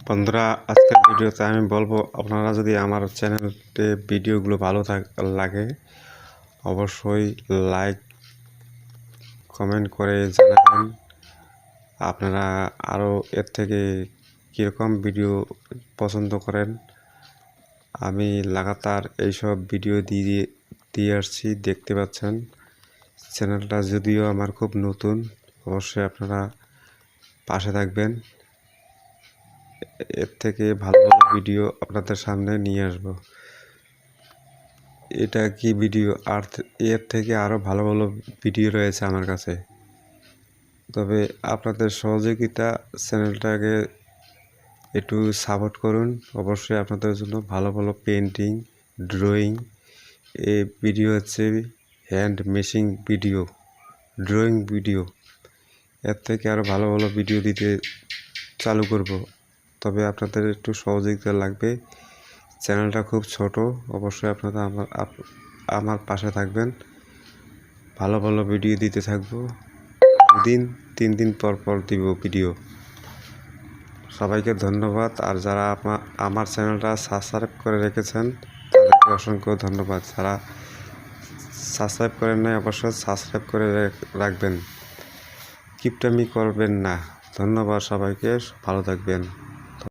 বন্ধুরা, আজকের ভিডিওতে আমি বলবো, আপনারা যদি আমার চ্যানেলতে ভিডিওগুলো ভালো লাগে অবশ্যই লাইক কমেন্ট করে জানাবেন আপনারা আরও এর থেকে কীরকম ভিডিও পছন্দ করেন। আমি লাগাতার এইসব ভিডিও দিয়ে আসছি, দেখতে পাচ্ছেন। চ্যানেলটা যদিও আমার খুব নতুন, অবশ্যই আপনারা পাশে থাকবেন। এর থেকে ভালো ভালো ভিডিও আপনাদের সামনে নিয়ে আসব। এটা কি ভিডিও, আর এর থেকে আরও ভালো ভালো ভিডিও রয়েছে আমার কাছে। তবে আপনাদের সহযোগিতা, চ্যানেলটাকে একটু সাপোর্ট করুন। অবশ্যই আপনাদের জন্য ভালো ভালো পেন্টিং, ড্রয়িং, এই ভিডিও হচ্ছে হ্যান্ড মেশিং ভিডিও, ড্রয়িং ভিডিও, এর থেকে আরও ভালো ভালো ভিডিও দিতে চালু করব। তবে আপনাদের একটু সহযোগিতা লাগবে। চ্যানেলটা খুব ছোট, অবশ্যই আপনারা আমার পাশে থাকবেন। ভালো ভালো ভিডিও দিতে থাকবো, 2-3 দিন পর দিব ভিডিও। সবাইকে ধন্যবাদ। আর যারা আমার চ্যানেলটা সাবস্ক্রাইব করে রেখেছেন তাদেরকে অসংখ্য ধন্যবাদ। যারা সাবস্ক্রাইব করেন নাই অবশ্যই সাবস্ক্রাইব করে রাখবেন, কিপটামি করবেন না। ধন্যবাদ সবাইকে, ভালো থাকবেন।